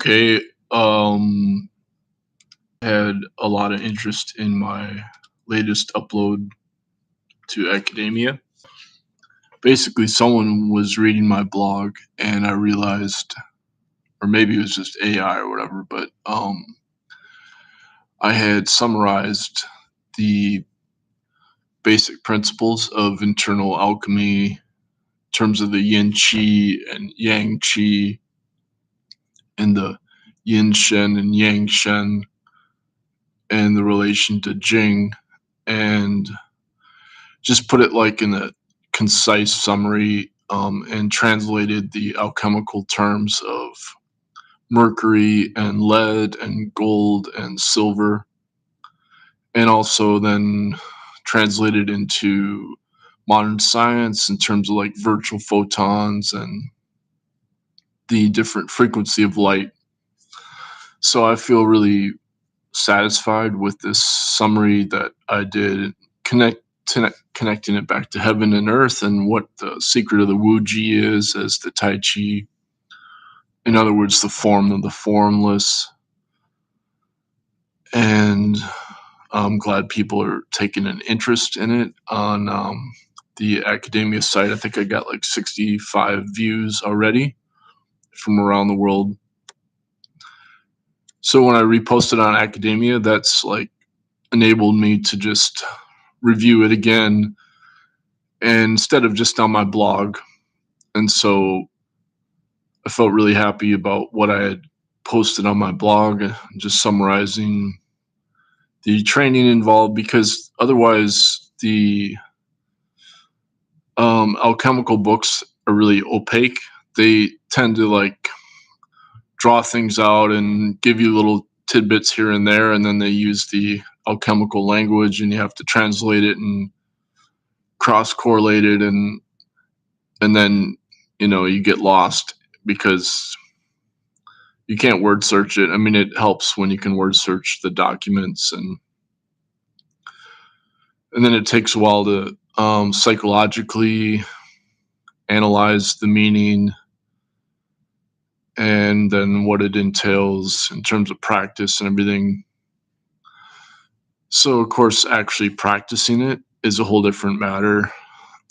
Okay. Um, had a lot of interest in my latest upload to academia. Basically, someone was reading my blog, and I realized, or maybe it was just AI or whatever, but I had summarized the basic principles of internal alchemy in terms of the yin qi and yang qi, and the yin shen and yang shen, and the relation to Jing, and just put it like in a concise summary, and translated the alchemical terms of mercury and lead and gold and silver, and also then translated into modern science in terms of like virtual photons and the different frequency of light. So I feel really satisfied with this summary that I did, connecting it back to heaven and earth and what the secret of the Wu-Ji is as the Tai Chi. In other words, the form of the formless. And I'm glad people are taking an interest in it on the academia site. I think I got like 65 views already from around the world. So when I reposted on academia, that's like enabled me to just review it again, and instead of just on my blog. And so I felt really happy about what I had posted on my blog, just summarizing the training involved, because otherwise the alchemical books are really opaque. They tend to like draw things out and give you little tidbits here and there, and then they use the alchemical language and you have to translate it and cross correlate it, and then you get lost because you can't word search it. I mean, it helps when you can word search the documents, and then it takes a while to psychologically analyze the meaning and then what it entails in terms of practice and everything. So of course, actually practicing it is a whole different matter,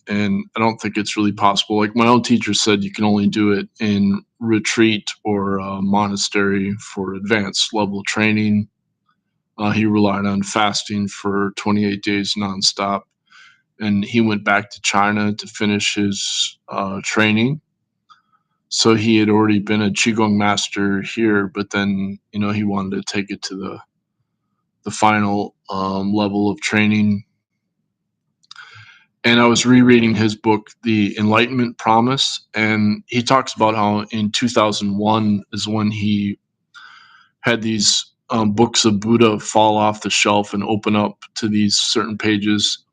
and I don't think it's really possible. Like my own teacher said, you can only do it in retreat or a monastery for advanced level training. He relied on fasting for 28 days nonstop, and he went back to China to finish his training. So he had already been a qigong master here, but then he wanted to take it to the final level of training. And I was rereading his book, The Enlightenment Promise, and he talks about how in 2001 is when he had these books of Buddha fall off the shelf and open up to these certain pages.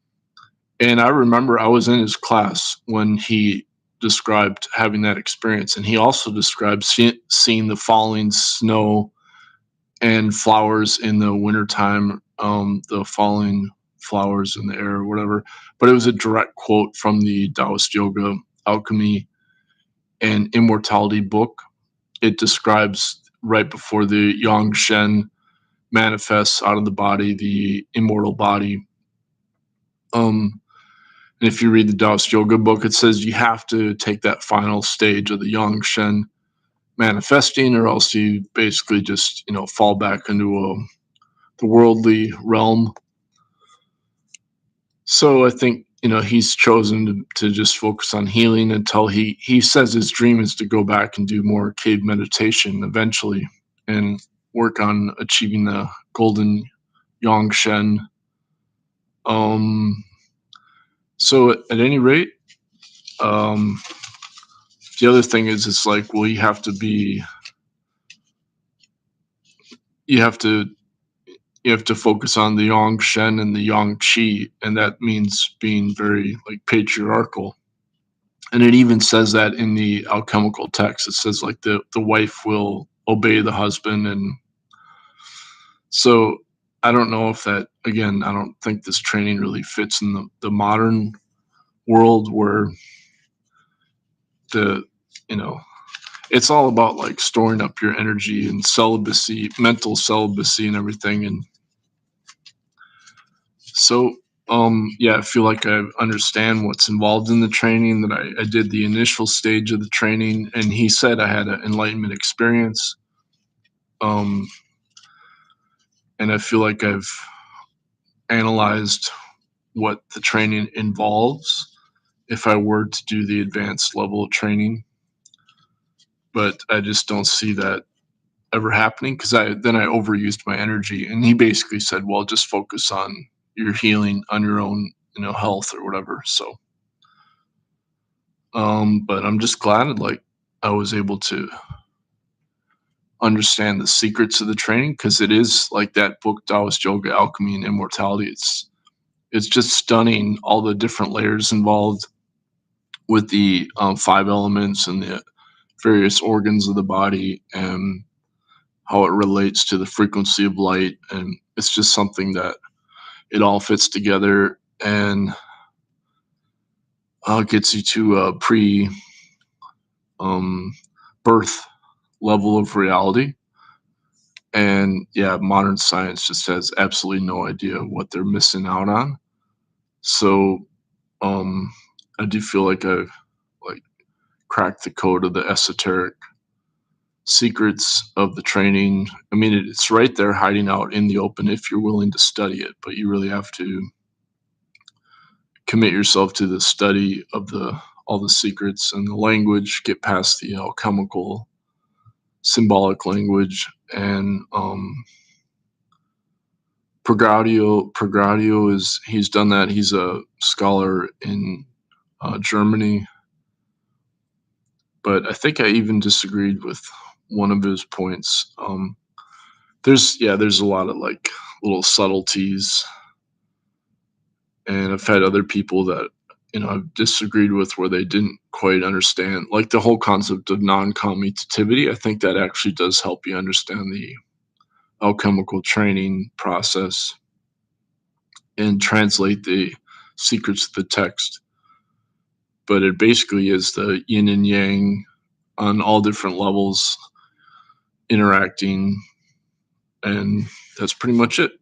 And I remember I was in his class when he described having that experience, and he also described seeing the falling snow and flowers in the wintertime, the falling flowers in the air or whatever. But it was a direct quote from the Taoist Yoga, Alchemy, and Immortality book. It describes right before the Yang Shen manifests out of the body, the immortal body. And if you read the Taoist Yoga book, it says you have to take that final stage of the Yang Shen manifesting, or else you basically just fall back into the worldly realm. So I think he's chosen to just focus on healing until he says his dream is to go back and do more cave meditation eventually and work on achieving the golden Yang Shen. So at any rate, the other thing is, it's like, well, you have to focus on the Yang Shen and the Yang Qi, and that means being very like patriarchal. And it even says that in the alchemical text. It says like the wife will obey the husband, and so I don't know if that, again, I don't think this training really fits in the modern world where the it's all about like storing up your energy and celibacy, mental celibacy, and everything. And so, yeah, I feel like I understand what's involved in the training. That I did the initial stage of the training, and he said I had an enlightenment experience. Um, and I feel like I've analyzed what the training involves if I were to do the advanced level of training, but I just don't see that ever happening because I overused my energy. And he basically said, "Well, just focus on your healing, on your own, health or whatever." So, but I'm just glad like I was able to understand the secrets of the training because it is like that book, Taoist Yoga, Alchemy, and Immortality. It's just stunning all the different layers involved with the five elements and the various organs of the body and how it relates to the frequency of light. And it's just something that it all fits together and gets you to a pre um, birth level of reality. And yeah, modern science just has absolutely no idea what they're missing out on. So um, I do feel like I've like cracked the code of the esoteric secrets of the training. I mean, it's right there hiding out in the open if you're willing to study it, but you really have to commit yourself to the study of the all the secrets and the language, get past the alchemical symbolic language. And Progradio is he's done that. He's a scholar in Germany, but I think I even disagreed with one of his points. There's a lot of like little subtleties, and I've had other people that I've disagreed with where they didn't quite understand like the whole concept of non-commutativity. I think that actually does help you understand the alchemical training process and translate the secrets of the text. But it basically is the yin and yang on all different levels interacting, and that's pretty much it.